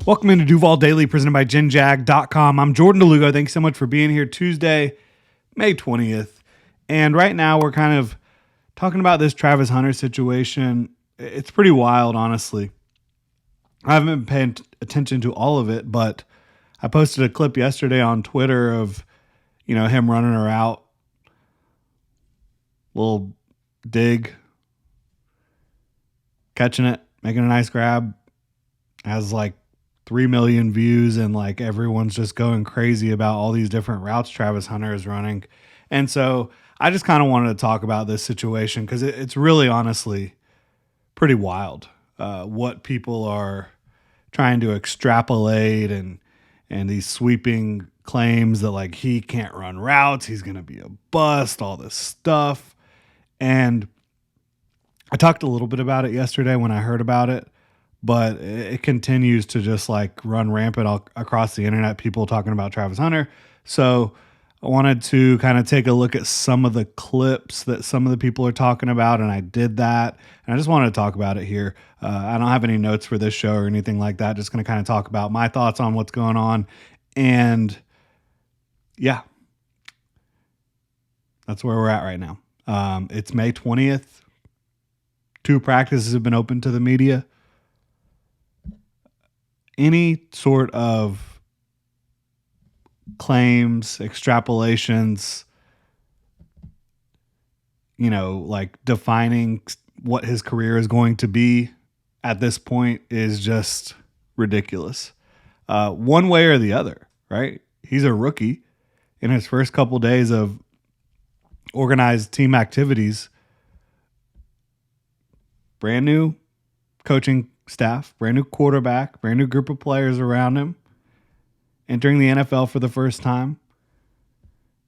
Welcome into Duval Daily, presented by GenJag.com. I'm Jordan DeLugo. Thanks so much for being here Tuesday, May 20th. And right now we're kind of talking about this Travis Hunter situation. It's pretty wild, honestly. I haven't been paying attention to all of it, but I posted a clip yesterday on Twitter of, him running her out. Little dig, catching it, making a nice grab. Has like 3 million views, and like everyone's just going crazy about all these different routes Travis Hunter is running. And so I just kind of wanted to talk about this situation because it's really honestly pretty wild what people are trying to extrapolate and these sweeping claims that like he can't run routes, he's going to be a bust, all this stuff. And I talked a little bit about it yesterday when I heard about it, but it continues to just like run rampant across the internet, people talking about Travis Hunter. So I wanted to kind of take a look at some of the clips that some of the people are talking about, and I did that. And I just wanted to talk about it here. I don't have any notes for this show or anything like that. Just going to kind of talk about my thoughts on what's going on. And yeah, that's where we're at right now. It's May 20th. 2 practices have been open to the media. Any sort of claims, extrapolations, like defining what his career is going to be at this point is just ridiculous. One way or the other, right? He's a rookie in his first couple days of organized team activities. Brand new coaching staff, brand new quarterback, brand new group of players around him, entering the NFL for the first time,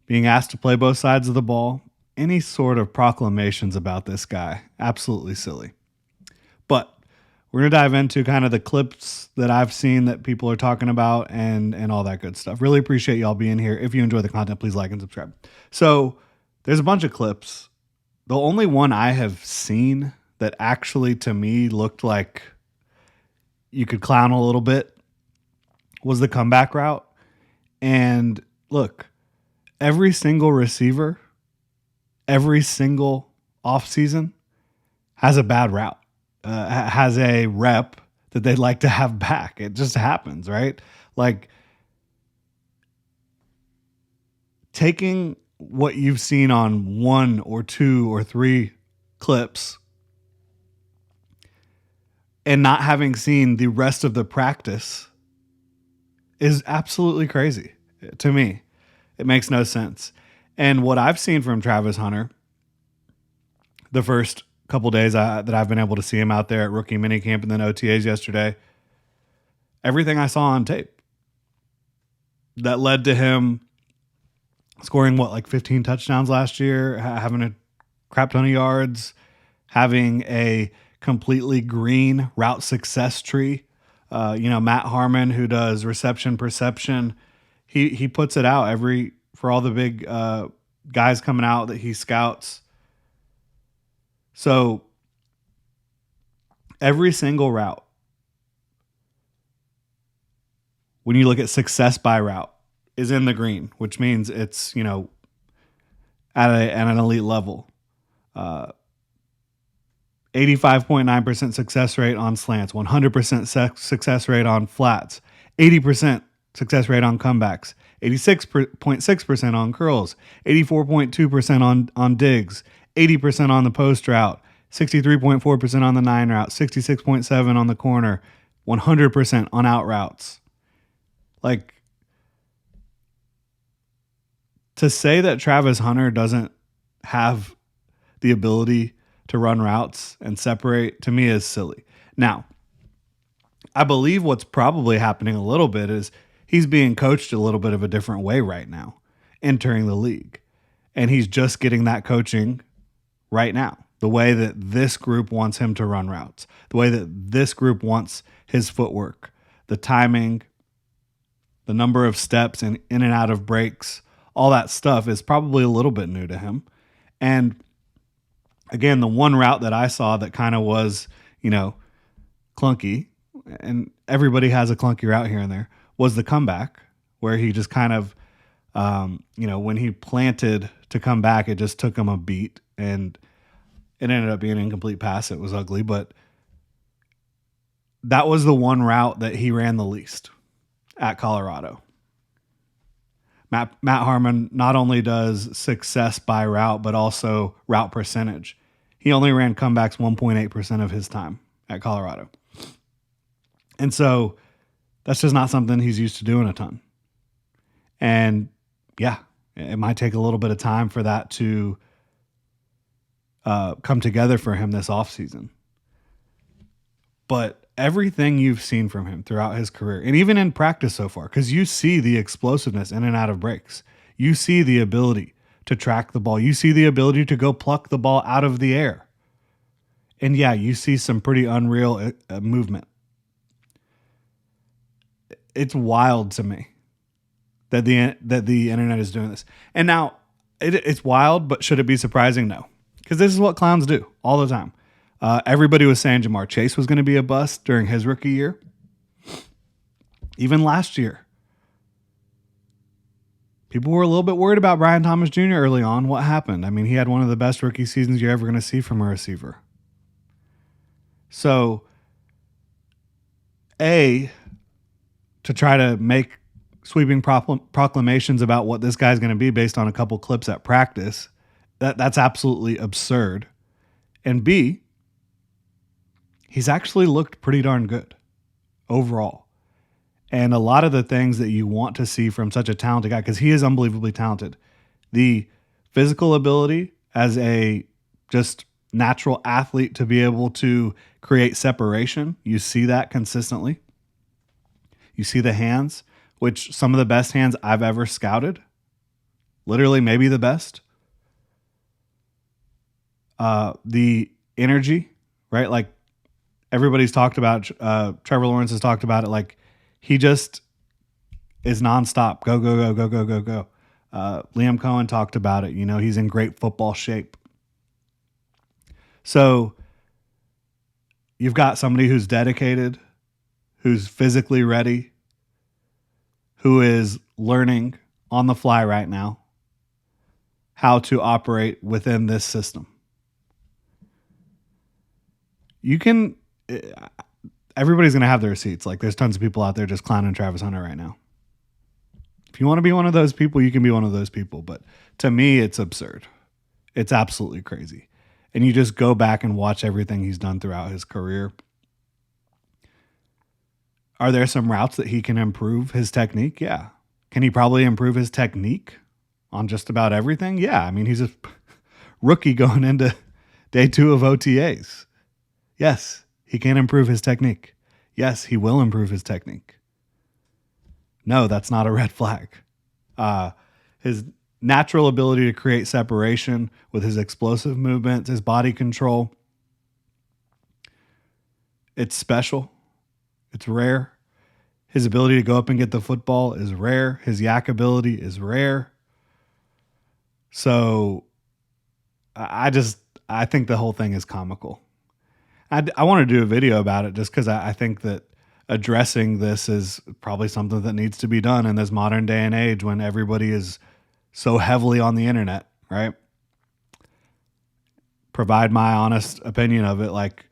being asked to play both sides of the ball. Any sort of proclamations about this guy, absolutely silly. But we're going to dive into kind of the clips that I've seen that people are talking about and all that good stuff. Really appreciate y'all being here. If you enjoy the content, please like and subscribe. So there's a bunch of clips. The only one I have seen that actually to me looked like you could clown a little bit was the comeback route. And look, every single receiver, every single offseason has a bad route, has a rep that they'd like to have back. It just happens, right? Like taking what you've seen on 1 or 2 or 3 clips and not having seen the rest of the practice is absolutely crazy to me. It makes no sense. And what I've seen from Travis Hunter, the first couple days that I've been able to see him out there at rookie minicamp and then OTAs yesterday, everything I saw on tape that led to him scoring 15 touchdowns last year, having a crap ton of yards, having a completely green route success tree. Matt Harmon, who does reception perception, he puts it out for all the big guys coming out that he scouts. So every single route, when you look at success by route, is in the green, which means it's, at an elite level. 85.9% success rate on slants, 100% success rate on flats, 80% success rate on comebacks, 86.6% on curls, 84.2% on digs, 80% on the post route, 63.4% on the 9 route, 66.7% on the corner, 100% on out routes. Like, to say that Travis Hunter doesn't have the ability to run routes and separate, to me, is silly. Now, I believe what's probably happening a little bit is he's being coached a little bit of a different way right now, entering the league. And he's just getting that coaching right now, the way that this group wants him to run routes, the way that this group wants his footwork, the timing, the number of steps in and out of breaks, all that stuff is probably a little bit new to him. And again, the one route that I saw that kind of was, clunky, and everybody has a clunky route here and there, was the comeback, where he just kind of, when he planted to come back, it just took him a beat, and it ended up being an incomplete pass. It was ugly, but that was the one route that he ran the least at Colorado. Matt Harmon not only does success by route, but also route percentage. He only ran comebacks 1.8% of his time at Colorado. And so that's just not something he's used to doing a ton. And yeah, it might take a little bit of time for that to come together for him this offseason. But everything you've seen from him throughout his career, and even in practice so far, because you see the explosiveness in and out of breaks. You see the ability to track the ball. You see the ability to go pluck the ball out of the air. And yeah, you see some pretty unreal movement. It's wild to me that the internet is doing this. And now, it's wild, but should it be surprising? No. Because this is what clowns do all the time. Everybody was saying Jamar Chase was going to be a bust during his rookie year. Even last year. People were a little bit worried about Brian Thomas Jr. early on. What happened? I mean, he had one of the best rookie seasons you're ever going to see from a receiver. So, to try to make sweeping proclamations about what this guy's going to be based on a couple clips at practice, that's absolutely absurd. And B, he's actually looked pretty darn good overall. And a lot of the things that you want to see from such a talented guy, because he is unbelievably talented, the physical ability as a just natural athlete to be able to create separation, you see that consistently. You see the hands, which some of the best hands I've ever scouted, literally maybe the best. The energy, right? Like everybody's talked about, Trevor Lawrence has talked about it. Like he just is nonstop. Go, go, go, go, go, go, go. Liam Cohen talked about it. He's in great football shape. So you've got somebody who's dedicated, who's physically ready, who is learning on the fly right now how to operate within this system. Everybody's going to have their receipts. Like there's tons of people out there just clowning Travis Hunter right now. If you want to be one of those people, you can be one of those people. But to me, it's absurd. It's absolutely crazy. And you just go back and watch everything he's done throughout his career. Are there some routes that he can improve his technique? Yeah. Can he probably improve his technique on just about everything? Yeah. I mean, he's a rookie going into day 2 of OTAs. Yes, he can improve his technique. Yes, he will improve his technique. No, that's not a red flag. His natural ability to create separation with his explosive movements, his body control, it's special. It's rare. His ability to go up and get the football is rare. His yak ability is rare. So I think the whole thing is comical. I want to do a video about it just because I think that addressing this is probably something that needs to be done in this modern day and age when everybody is so heavily on the internet, right? Provide my honest opinion of it. Like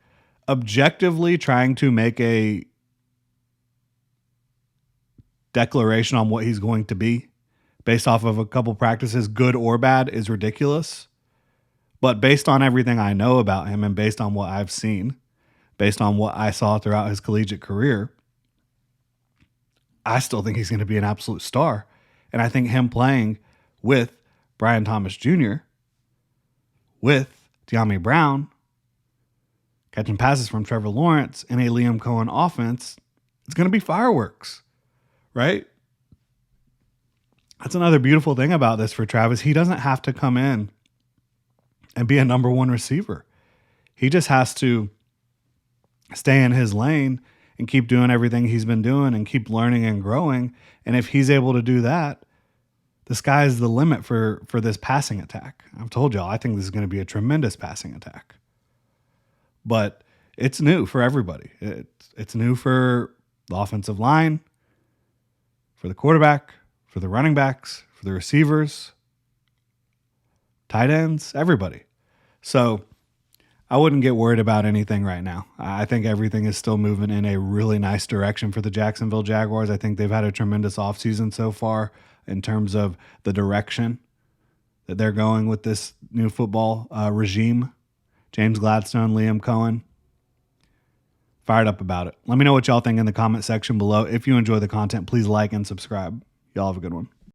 objectively trying to make a declaration on what he's going to be based off of a couple practices, good or bad, is ridiculous. But based on everything I know about him and based on what I've seen, based on what I saw throughout his collegiate career, I still think he's going to be an absolute star. And I think him playing with Brian Thomas Jr., with De'Ami Brown, catching passes from Trevor Lawrence in a Liam Cohen offense, it's going to be fireworks, right? That's another beautiful thing about this for Travis. He doesn't have to come in and be a number one receiver. He just has to stay in his lane and keep doing everything he's been doing and keep learning and growing. And if he's able to do that, the sky's the limit for this passing attack. I've told y'all, I think this is going to be a tremendous passing attack. But it's new for everybody. It's new for the offensive line, for the quarterback, for the running backs, for the receivers, tight ends, everybody. So I wouldn't get worried about anything right now. I think everything is still moving in a really nice direction for the Jacksonville Jaguars. I think they've had a tremendous offseason so far in terms of the direction that they're going with this new football regime. James Gladstone, Liam Cohen. Fired up about it. Let me know what y'all think in the comment section below. If you enjoy the content, please like and subscribe. Y'all have a good one.